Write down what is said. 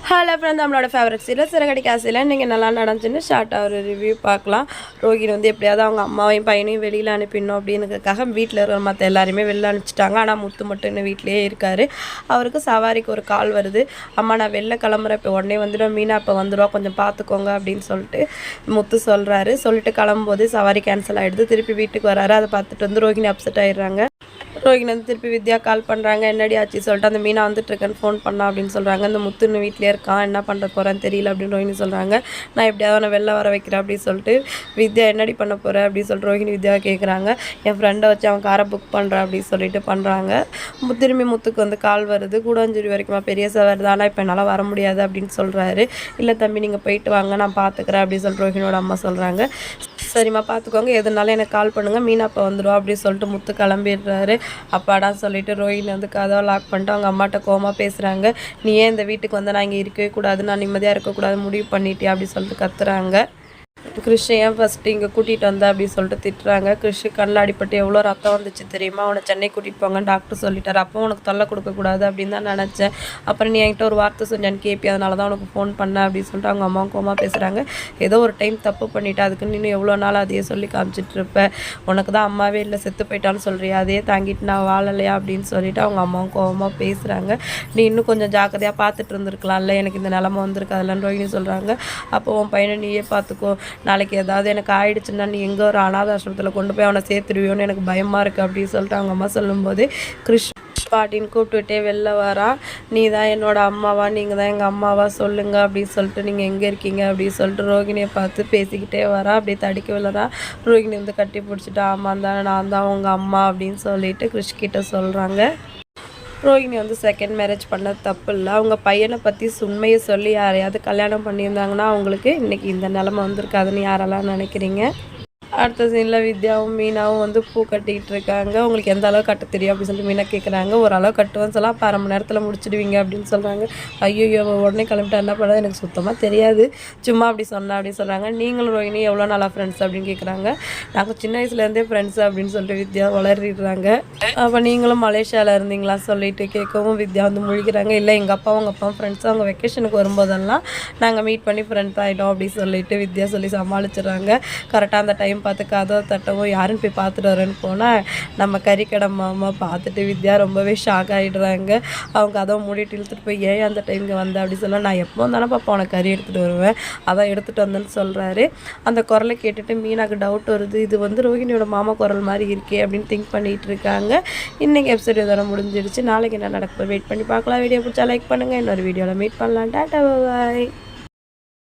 Hello friend, நம்மளோட favourite serial சிறகடி காசில் நீங்கள் நல்லா நடந்துச்சுன்னு ஷார்ட்டாக ஒரு ரிவ்யூ பார்க்கலாம். ரோகிணி வந்து எப்படியாவது அவங்க அம்மாவையும் பையனையும் வெளியில் அனுப்பிடணும் அப்படின்றதுக்காக வீட்டில் இருக்கிற மற்ற எல்லாருமே வெளில அனுப்பிச்சிட்டாங்க. ஆனால் முத்து மட்டும் இன்னும் வீட்டிலேயே இருக்கார். அவருக்கு சவாரிக்கு ஒரு கால் வருது. அம்மா நான் வெளில கிளம்புறேன், இப்போ உடனே வந்துடும், மீனா இப்போ வந்துடும், கொஞ்சம் பார்த்துக்கோங்க அப்படின்னு சொல்லிட்டு முத்து சொல்கிறாரு. சொல்லிட்டு கிளம்பும்போது சவாரி கேன்சல் ஆகிடுது. திருப்பி வீட்டுக்கு வராரு. அதை பார்த்துட்டு வந்து ரோகிணி அப்செட் ஆகிடுறாங்க. ரோகிணி வந்து திருப்பி வித்யா கால் பண்ணுறாங்க. என்னடி ஆச்சு சொல்லிட்டு அந்த மீனா வந்துட்டுருக்கேன்னு ஃபோன் பண்ணா அப்படின்னு சொல்கிறாங்க. இந்த முத்துன்னு வீட்டிலே இருக்கான், என்ன பண்ணுற போகிறேன்னு தெரியல அப்படின்னு ரோகிணி சொல்கிறாங்க. நான் எப்படியாவது அவனை வெளில வர வைக்கிறேன் அப்படின்னு சொல்லிட்டு வித்யா என்னடி பண்ண போகிறேன் அப்படின்னு சொல்லிட்டு ரோகிணி வித்யாவை கேட்குறாங்க. என் ஃப்ரெண்டை வச்சு அவன் காரை புக் பண்ணுறேன் அப்படின்னு சொல்லிட்டு பண்ணுறாங்க. திரும்பி முத்துக்கு வந்து கால் வருது. கூடாஞ்சேரி வரைக்குமா பெரிய சவாரி தான், ஆனால் இப்போ என்னால் வர முடியாது அப்படின்னு சொல்கிறாரு. இல்லை தம்பி நீங்கள் போயிட்டு வாங்க, நான் பார்த்துக்கிறேன் அப்படின்னு சொல்லிட்டு ரோகிணியோட அம்மா சொல்கிறாங்க. சரிம்மா பார்த்துக்கோங்க, எதுனாலும் எனக்கு கால் பண்ணுங்கள், மீனா அப்போ வந்துடும் அப்படின்னு சொல்லிட்டு முத்து கிளம்பிடுறாரு. அப்பாடா சொல்லிட்டு ரோஹிணி வந்து கதவை லாக் பண்ணிட்டு அவங்க அம்மாட்ட கோவமாக பேசுகிறாங்க. நீ ஏன் இந்த வீட்டுக்கு வந்து நான் இங்கே இருக்கவே கூடாது, நான் நிம்மதியாக இருக்கக்கூடாது முடிவு பண்ணிட்டே அப்படின்னு சொல்லிட்டு கத்துறாங்க. கிறிஷை ஏன் ஃபஸ்ட்டு இங்கே கூட்டிகிட்டு வந்தேன் அப்படின்னு சொல்லிட்டு திட்டுறாங்க. கிறிஷு கண்ணில் அடிப்பட்டு எவ்வளோ ரத்தம் வந்துச்சு தெரியுமா, அவனை சென்னை கூட்டிகிட்டு போங்கன்னு டாக்டர் சொல்லிட்டார். அப்போ உனக்கு தொல்லை கொடுக்கக்கூடாது அப்படின்னு தான் நினச்சேன். அப்புறம் நீ என்கிட்ட ஒரு வார்த்தை சொன்னான்னு கேட்பி, அதனால தான் உனக்கு ஃபோன் பண்ணேன் அப்படின்னு சொல்லிட்டு அவங்க அம்மா கோமா பேசுகிறாங்க. ஏதோ ஒரு டைம் தப்பு பண்ணிவிட்டு அதுக்கு நீ எவ்வளோ நாள் அதையே சொல்லி காமிச்சிட்டு இருப்பேன். உனக்கு தான் அம்மாவே இல்லை, செத்து போயிட்டான்னு சொல்கிறியா, அதையே தாங்கிட்டு நான் வாழலையா அப்படின்னு சொல்லிட்டு அவங்க அம்மாவும் கோவமாக பேசுகிறாங்க. நீ இன்னும் கொஞ்சம் ஜாக்கிரதையாக பார்த்துட்டு இருந்திருக்கலாம்ல, எனக்கு இந்த நிலமை வந்திருக்கு அதெல்லாம் ரோஹிணி சொல்கிறாங்க. அப்போ உன் பையனை நீயே பார்த்துக்கோ, நாளைக்கு ஏதாவது எனக்கு ஆயிடுச்சுன்னா நீ எங்கே ஒரு அனாதாசிரமத்தில் கொண்டு போய் அவனை சேர்த்துருவியோன்னு எனக்கு பயமாக இருக்குது அப்படின்னு சொல்லிட்டு அவங்க அம்மா சொல்லும்போது கிறிஷ் பாட்டின்னு கூப்பிட்டுட்டே வெளில வரான். நீ தான் என்னோடய அம்மாவா, நீங்கள் தான் எங்கள் அம்மாவா சொல்லுங்க அப்படின்னு சொல்லிட்டு நீங்கள் எங்கே இருக்கீங்க அப்படின்னு சொல்லிட்டு ரோகிணியை பார்த்து பேசிக்கிட்டே வரா. அப்படியே தடிக்க விழுறா. ரோகிணி வந்து கட்டி பிடிச்சிட்டு ஆமாம் தானே, நான் தான் உங்கள் அம்மா அப்படின்னு சொல்லிட்டு கிறிஷ்கிட்ட சொல்கிறாங்க. ரோஹிணி வந்து செகண்ட் மேரேஜ் பண்ணது தப்பு இல்லை. அவங்க பையனை பற்றி உண்மையை சொல்லி யாரையாவது கல்யாணம் பண்ணியிருந்தாங்கன்னா அவங்களுக்கு இன்றைக்கி இந்த நிலமை வந்திருக்காதுன்னு யாரெல்லாம் நினைக்கிறீங்க? அடுத்த சீனில் வித்யாவும் மீனாவும் வந்து பூ கட்டிக்கிட்டு இருக்காங்க. உங்களுக்கு எந்த அளவு கட்ட தெரியும் அப்படின்னு சொல்லிட்டு மீனா கேட்குறாங்க. ஓரளவு கட்டுவேன்னு சொல்லலாம், அப்போ 1/2 மணி நேரத்தில் முடிச்சிடுவீங்க அப்படின்னு சொல்கிறாங்க. ஐயோ உடனே கிளம்பிட்டா என்ன பண்ணுறது, எனக்கு சுத்தமாக தெரியாது, சும்மா அப்படி சொன்னேன் அப்படின்னு சொல்கிறாங்க. நீங்களும் ரோஹிணி எவ்வளோ நாளாக ஃப்ரெண்ட்ஸ் அப்படின்னு கேட்குறாங்க. நாங்கள் சின்ன வயசுலேருந்தே ஃப்ரெண்ட்ஸ் அப்படின்னு சொல்லிட்டு வித்யா வளரிடுறாங்க. அப்போ நீங்களும் மலேசியாவில் இருந்தீங்களா சொல்லிட்டு கேட்கவும் வித்யா வந்து முழிக்கிறாங்க. இல்லை எங்கள் அப்பாவும் ஃப்ரெண்ட்ஸும் அவங்க வெக்கேஷனுக்கு வரும்போதெல்லாம் நாங்கள் மீட் பண்ணி ஃப்ரெண்ட்ஸ் ஆகிட்டோம் அப்படின்னு சொல்லிட்டு வித்யா சொல்லி சமாளிச்சிடுறாங்க. கரெக்டாக அந்த டைம் பார்த்து கதவை தட்டவும் யாருன்னு போய் பார்த்துட்டு வரேன்னு போனால் நம்ம கறிக்கடை மாமா பார்த்துட்டு வித்யா ரொம்பவே ஷாக் ஆகிடுறாங்க. அவங்க கதவை மூடிட்டு இழுத்துட்டு போய் ஏன் அந்த டைமுக்கு வந்தேன் அப்படி சொல்ல, நான் எப்போ தானே பாப்பா உனக்கு கறி எடுத்துகிட்டு வருவேன், அதான் எடுத்துகிட்டு வந்தேன்னு சொல்கிறாரு. அந்த குரலை கேட்டுட்டு மீனாக்கு டவுட் வருது, இது வந்து ரோஹிணியோட மாமா குரல் மாதிரி இருக்கே அப்படின்னு திங்க் பண்ணிகிட்டு இருக்காங்க. இன்றைக்கி எபிசோட் இதோட முடிஞ்சிடுச்சு. நாளைக்கு என்ன நடக்கும் வெயிட் பண்ணி பார்க்கலாம். வீடியோ பிடிச்சா லைக் பண்ணுங்கள். இன்னொரு வீடியோவில் மீட் பண்ணலாம். டாடா பாய்.